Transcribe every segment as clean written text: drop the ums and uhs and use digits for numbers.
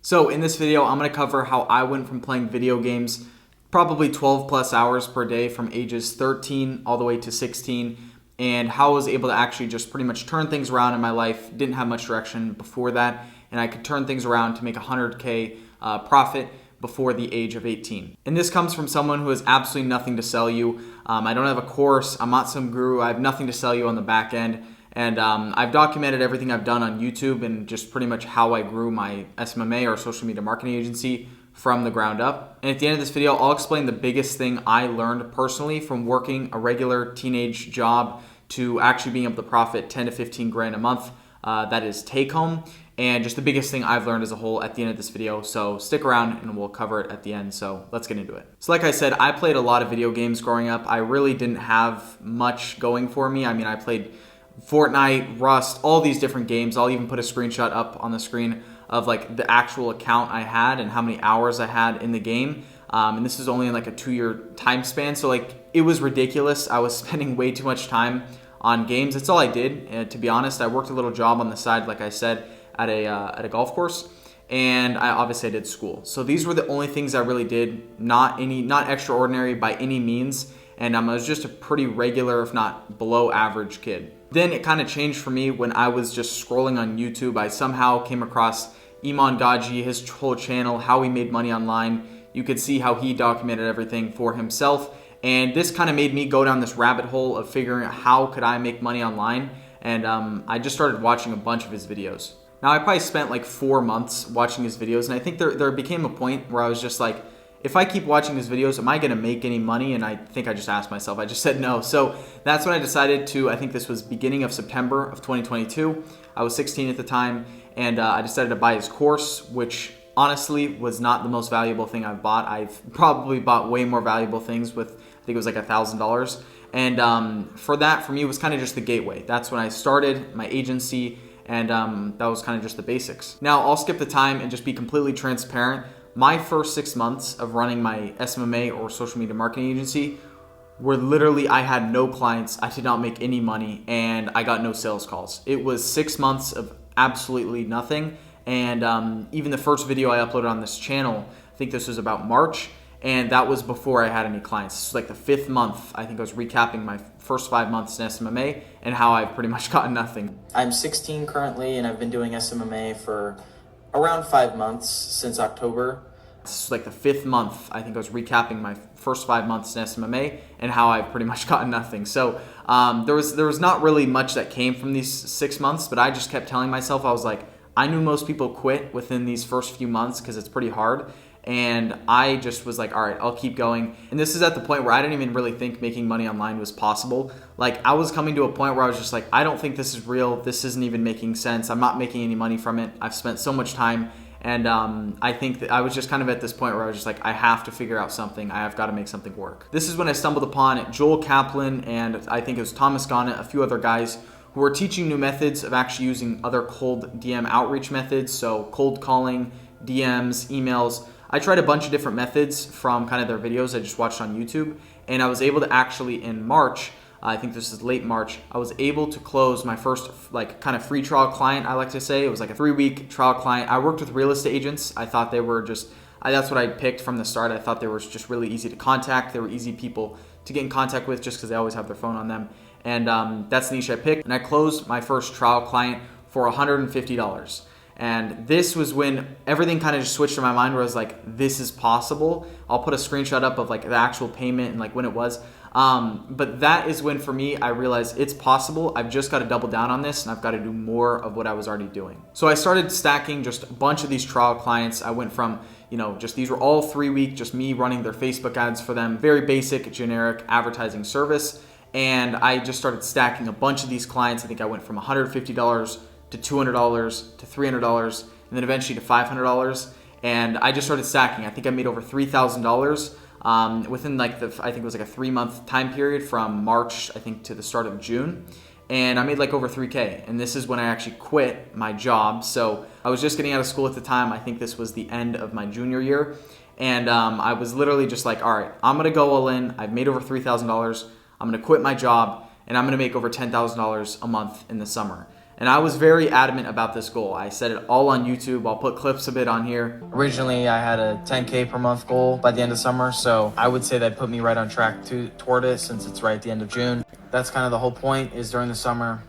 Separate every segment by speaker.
Speaker 1: So in this video, I'm going to cover how I went from playing video games probably 12 plus hours per day from ages 13 all the way to 16, and how I was able to actually just pretty much turn things around in my life. Didn't have much direction before that, and I could turn things around to make $100K profit before the age of 18. And this comes from someone who has absolutely nothing to sell you. I don't have a course, I'm not some guru, I have nothing to sell you on the back end. And I've documented everything I've done on YouTube and just pretty much how I grew my SMMA or social media marketing agency from the ground up. And at the end of this video, I'll explain the biggest thing I learned personally from working a regular teenage job to actually being able to profit 10 to 15 grand a month. That is take home. And just the biggest thing I've learned as a whole at the end of this video. So stick around and we'll cover it at the end. So let's get into it. So like I said, I played a lot of video games growing up. I really didn't have much going for me. I mean, I played Fortnite, Rust, all these different games. I'll even put a screenshot up on the screen of like the actual account I had and how many hours I had in the game. And this is only in like a 2-year time span. So like it was ridiculous. I was spending way too much time on games. That's all I did. And to be honest, I worked a little job on the side, like I said, at a golf course. And I did school. So these were the only things I really did, not extraordinary by any means. And I was just a pretty regular, if not below average kid. Then it kind of changed for me when I was just scrolling on YouTube. I somehow came across Iman Gaji, his whole channel, how he made money online. You could see how he documented everything for himself. And this kind of made me go down this rabbit hole of figuring out how could I make money online. And I just started watching a bunch of his videos. Now I probably spent like 4 months watching his videos. And I think there became a point where I was just like, if I keep watching his videos, am I going to make any money? And I think I just asked myself, I just said no. So that's when I decided to, I think this was beginning of September of 2022. I was 16 at the time, and I decided to buy his course, which honestly was not the most valuable thing I've bought. I've probably bought way more valuable things with, I think it was like $1,000. And for me, it was kind of just the gateway. That's when I started my agency, and that was kind of just the basics. Now I'll skip the time and just be completely transparent. My first 6 months of running my SMMA or social media marketing agency were literally, I had no clients, I did not make any money, and I got no sales calls. It was 6 months of absolutely nothing. And even the first video I uploaded on this channel, I think this was about March, and that was before I had any clients. This was like the 5th month. I think I was recapping my first 5 months in SMMA and how I've pretty much gotten nothing.
Speaker 2: I'm 16 currently, and I've been doing SMMA for around 5 months since October.
Speaker 1: This is like the 5th month. I think I was recapping my first 5 months in SMMA and how I've pretty much gotten nothing. So there was not really much that came from these 6 months, but I just kept telling myself, I was like, I knew most people quit within these first few months because it's pretty hard. And I just was like, all right, I'll keep going. And this is at the point where I didn't even really think making money online was possible. Like I was coming to a point where I was just like, I don't think this is real. This isn't even making sense. I'm not making any money from it. I've spent so much time. And I think that I was just kind of at this point where I was just like, I have to figure out something. I have got to make something work. This is when I stumbled upon Joel Kaplan, and I think it was Thomas Gannett, a few other guys who were teaching new methods of actually using other cold DM outreach methods. So cold calling, DMs, emails. I tried a bunch of different methods from kind of their videos I just watched on YouTube. And I was able to actually in March, I think this is late March, I was able to close my first like kind of free trial client, I like to say. It was like a 3-week trial client. I worked with real estate agents. I thought they were just, that's what I picked from the start. I thought they were just really easy to contact. They were easy people to get in contact with just because they always have their phone on them. And that's the niche I picked. And I closed my first trial client for $150. And this was when everything kind of just switched in my mind where I was like, this is possible. I'll put a screenshot up of like the actual payment and like when it was. But that is when for me, I realized it's possible. I've just got to double down on this and I've got to do more of what I was already doing. So I started stacking just a bunch of these trial clients. I went from, just these were all 3-week, just me running their Facebook ads for them. Very basic, generic advertising service. And I just started stacking a bunch of these clients. I think I went from $150 to $200 to $300 and then eventually to $500. And I just started stacking. I think I made over $3,000 within like I think it was like a 3-month time period from March, I think, to the start of June. And I made like over 3K. And this is when I actually quit my job. So I was just getting out of school at the time. I think this was the end of my junior year. And I was literally just like, all right, I'm going to go all in. I've made over $3,000. I'm going to quit my job and I'm going to make over $10,000 a month in the summer. And I was very adamant about this goal. I said it all on YouTube. I'll put clips of it on here.
Speaker 2: Originally, I had a 10K per month goal by the end of summer, so I would say that put me right on track toward it since it's right at the end of June. That's kind of the whole point, is during the summer,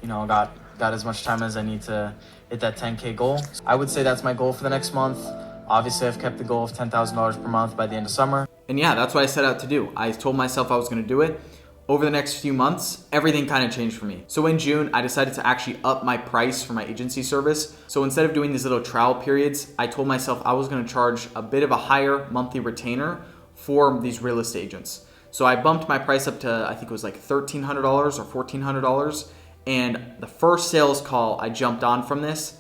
Speaker 2: got as much time as I need to hit that 10K goal. I would say that's my goal for the next month. Obviously, I've kept the goal of $10,000 per month by the end of summer.
Speaker 1: And yeah, that's what I set out to do. I told myself I was going to do it. Over the next few months, everything kind of changed for me. So in June, I decided to actually up my price for my agency service. So instead of doing these little trial periods, I told myself I was going to charge a bit of a higher monthly retainer for these real estate agents. So I bumped my price up to, I think it was like $1,300 or $1,400. And the first sales call I jumped on from this,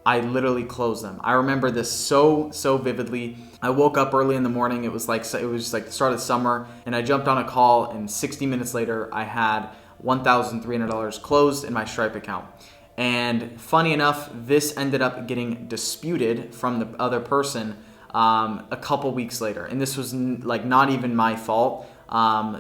Speaker 1: I literally closed them. I remember this so vividly. I woke up early in the morning. It was just like the start of summer, and I jumped on a call, and 60 minutes later, I had $1,300 closed in my Stripe account. And funny enough, this ended up getting disputed from the other person a couple weeks later, and this was not even my fault.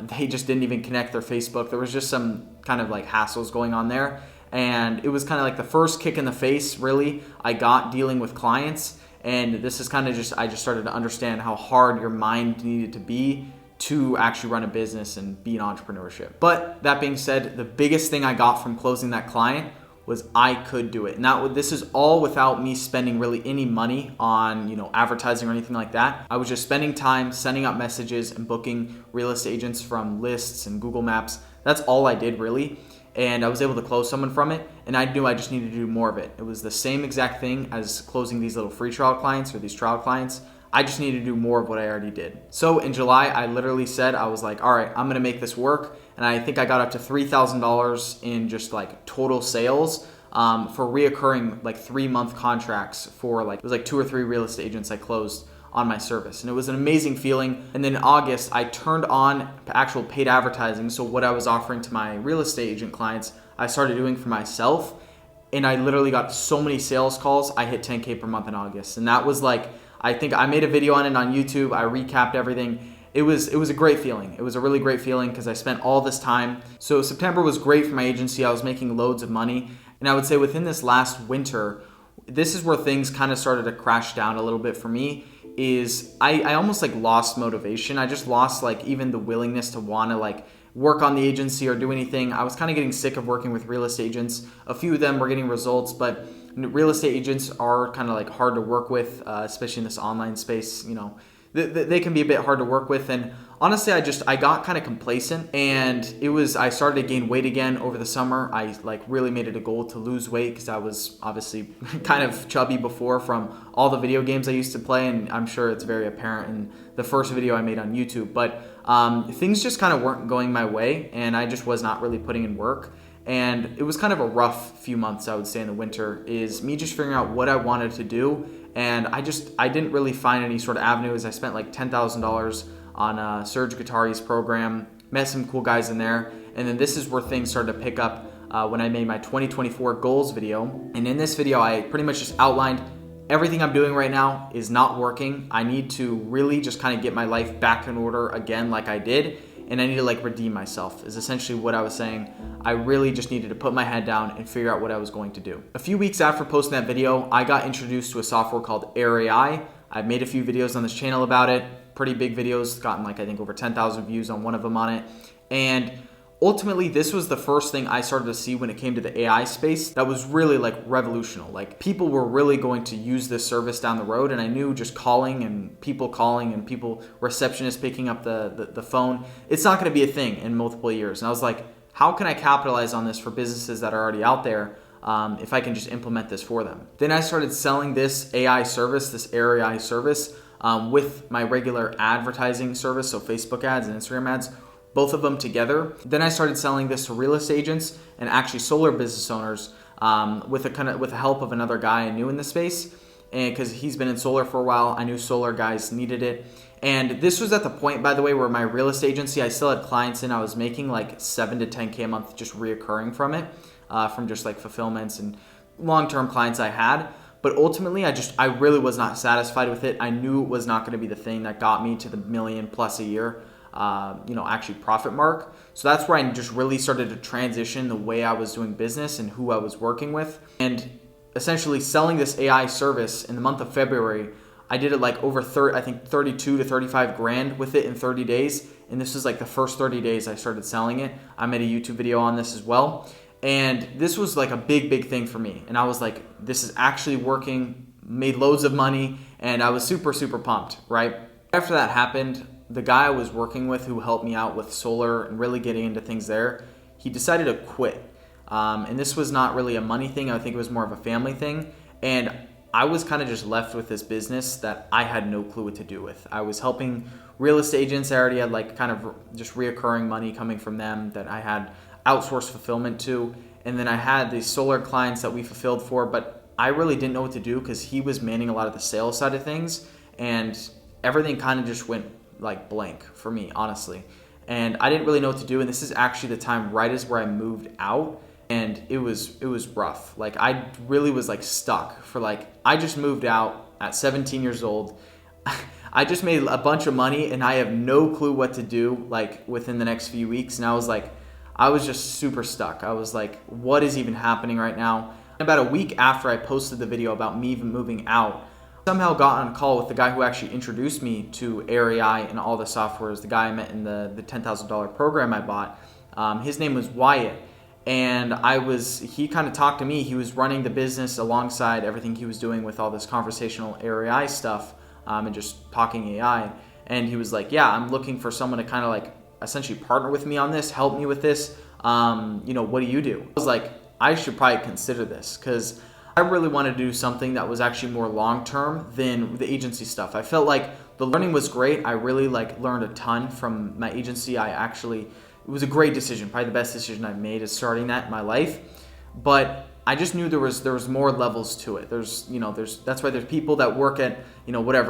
Speaker 1: They just didn't even connect their Facebook. There was just some kind of hassles going on there. And it was kind of like the first kick in the face, really, I got dealing with clients. And this is kind of I just started to understand how hard your mind needed to be to actually run a business and be in entrepreneurship. But that being said, the biggest thing I got from closing that client was I could do it. And this is all without me spending really any money on, advertising or anything like that. I was just spending time sending out messages and booking real estate agents from lists and Google Maps. That's all I did, really. And I was able to close someone from it, and I knew I just needed to do more of it. It was the same exact thing as closing these little free trial clients or these trial clients. I just needed to do more of what I already did. So in July, I literally said, I was like, all right, I'm gonna make this work. And I think I got up to $3,000 in just total sales for reoccurring 3-month contracts for it was 2 or 3 real estate agents I closed on my service. And it was an amazing feeling. And then in August, I turned on actual paid advertising. So what I was offering to my real estate agent clients, I started doing for myself. And I literally got so many sales calls, I hit 10K per month in August. And that was I think I made a video on it on YouTube. I recapped everything. It was a great feeling. It was a really great feeling because I spent all this time. So September was great for my agency. I was making loads of money. And I would say within this last winter, this is where things kind of started to crash down a little bit for me. Is I almost lost motivation. I just lost even the willingness to want to work on the agency or do anything. I was kind of getting sick of working with real estate agents. A few of them were getting results, but real estate agents are kind of hard to work with, especially in this online space. They can be a bit hard to work with. And honestly, I got kind of complacent, and I started to gain weight again over the summer. I really made it a goal to lose weight because I was obviously kind of chubby before from all the video games I used to play, and I'm sure it's very apparent in the first video I made on YouTube. But things just kind of weren't going my way, and I just was not really putting in work. And it was kind of a rough few months, I would say, in the winter, is me just figuring out what I wanted to do. And I didn't really find any sort of avenues. I spent $10,000 on Serge Guattari's program, met some cool guys in there. And then this is where things started to pick up when I made my 2024 goals video. And in this video, I pretty much just outlined everything I'm doing right now is not working. I need to really just kind of get my life back in order again like I did. And I need to redeem myself is essentially what I was saying. I really just needed to put my head down and figure out what I was going to do. A few weeks after posting that video, I got introduced to a software called Air AI. I've made a few videos on this channel about it, pretty big videos, gotten I think over 10,000 views on one of them on it. And ultimately, this was the first thing I started to see when it came to the AI space that was really revolutionary. People were really going to use this service down the road, and I knew just calling and people receptionists picking up the phone, it's not going to be a thing in multiple years. And I was like, how can I capitalize on this for businesses that are already out there if I can just implement this for them? Then I started selling this AI service, this Air AI service, with my regular advertising service, so Facebook ads and Instagram ads, both of them together. Then I started selling this to real estate agents and actually solar business owners with the help of another guy I knew in the space. And because he's been in solar for a while, I knew solar guys needed it. And this was at the point, by the way, where my real estate agency, I still had clients in. I was making 7 to 10K a month just reoccurring from it, from just fulfillments and long-term clients I had. But ultimately, I really was not satisfied with it. I knew it was not going to be the thing that got me to the $1 million+ a year. actually profit mark. So that's where I just really started to transition the way I was doing business and who I was working with. And essentially selling this AI service in the month of February, I did it like over 32 to 35 grand with it in 30 days. And this was like the first 30 days I started selling it. I made a YouTube video on this as well. And this was like a big thing for me. And I was like, this is actually working, made loads of money. And I was super pumped, right? After that happened, the guy I was working with who helped me out with solar and really getting into things there, he decided to quit. And this was not really a money thing. I think it was more of a family thing. And I was kind of just left with this business that I had no clue what to do with. I was helping real estate agents. I already had like kind of just reoccurring money coming from them that I had outsourced fulfillment to. And then I had these solar clients that we fulfilled for, but I really didn't know what to do because he was manning a lot of the sales side of things. And everything kind of just went like blank for me, honestly. And I didn't really know what to do. And this is actually the time right as where I moved out. And it was rough. Like I really was like stuck for I just moved out at 17 years old. I just made a bunch of money and I have no clue what to do like within the next few weeks. And I was just super stuck. I was like, what is even happening right now? About a week after I posted the video about me even moving out, somehow got on a call with the guy who actually introduced me to Air AI and all the softwares, the guy I met in the $10,000 program I bought. His name was Wyatt. And he kind of talked to me. He was running the business alongside everything he was doing with all this conversational AI stuff and just talking AI. And he was like, yeah, I'm looking for someone to kind of like essentially partner with me on this, help me with this. What do you do? I was like, I should probably consider this because I really wanted to do something that was actually more long-term than the agency stuff. I felt like the learning was great. I really learned a ton from my agency. It was a great decision, probably the best decision I've made is starting that in my life. But I just knew there was more levels to it. That's why there's people that work at,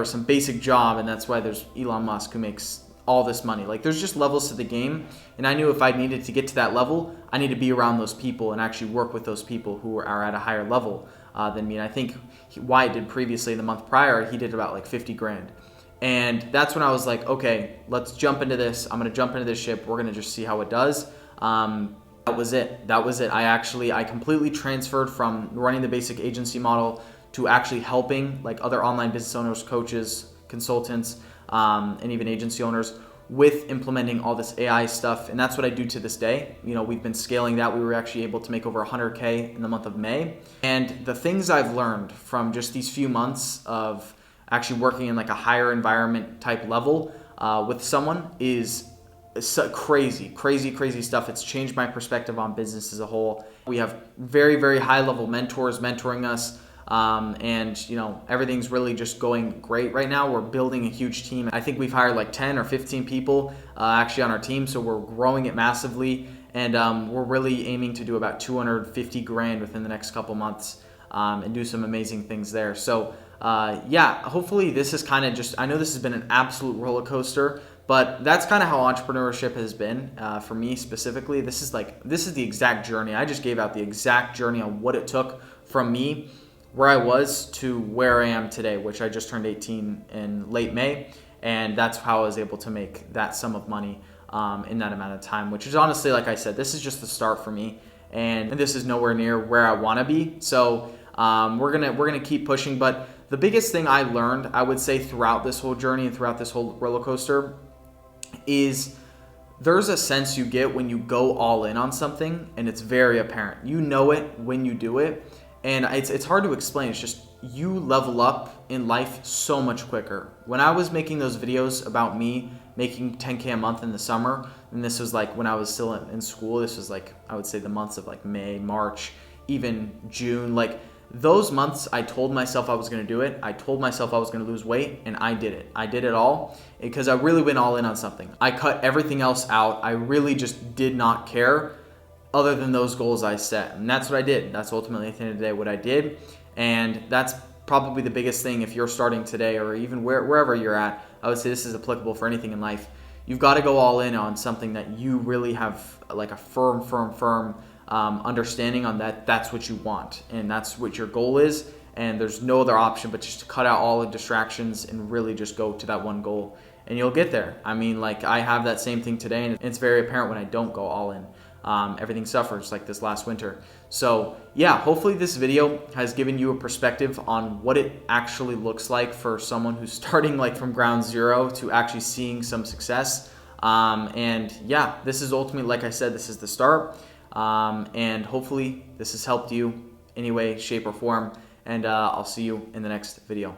Speaker 1: some basic job, and that's why there's Elon Musk who makes all this money. There's just levels to the game, and I knew if I needed to get to that level, I need to be around those people and actually work with those people who are at a higher level than me. And I think Wyatt did previously the month prior, he did about 50 grand. And that's when I was like, okay, let's jump into this. I'm going to jump into this ship. We're going to just see how it does. That was it. I completely transferred from running the basic agency model to actually helping other online business owners, coaches, consultants, and even agency owners with implementing all this AI stuff. And that's what I do to this day. We've been scaling that. We were actually able to make over 100K in the month of May. And the things I've learned from just these few months of actually working in a higher environment type level with someone is crazy stuff. It's changed my perspective on business as a whole. We have very high level mentors mentoring us. And everything's really just going great right now. We're building a huge team. I think we've hired 10 or 15 people actually on our team. So we're growing it massively. And we're really aiming to do about 250 grand within the next couple months and do some amazing things there. So hopefully this is kind of just, I know this has been an absolute roller coaster, but that's kind of how entrepreneurship has been for me specifically. This is the exact journey. I just gave out the exact journey on what it took from me, where I was to where I am today, which I just turned 18 in late May. And that's how I was able to make that sum of money in that amount of time, which is honestly, like I said, this is just the start for me. And this is nowhere near where I want to be. So we're gonna keep pushing. But the biggest thing I learned, I would say, throughout this whole journey and throughout this whole roller coaster is there's a sense you get when you go all in on something and it's very apparent. You know it when you do it. And it's hard to explain. It's just you level up in life so much quicker. When I was making those videos about me making 10K a month in the summer, and this was when I was still in school, this was I would say the months of May, March, even June, those months I told myself I was going to do it. I told myself I was going to lose weight, and I did it. I did it all because I really went all in on something. I cut everything else out. I really just did not care other than those goals I set. And that's what I did. That's ultimately at the end of the day what I did. And that's probably the biggest thing if you're starting today or even wherever you're at. I would say this is applicable for anything in life. You've got to go all in on something that you really have a firm understanding on that's what you want and that's what your goal is, and there's no other option but just to cut out all the distractions and really just go to that one goal. and you'll get there. I mean, like, I have that same thing today, and it's very apparent when I don't go all in. Everything suffers, like this last winter. So yeah, hopefully this video has given you a perspective on what it actually looks like for someone who's starting like from ground zero to actually seeing some success. And yeah, this is ultimately, like I said, this is the start. And hopefully this has helped you any way, shape, or form. And I'll see you in the next video.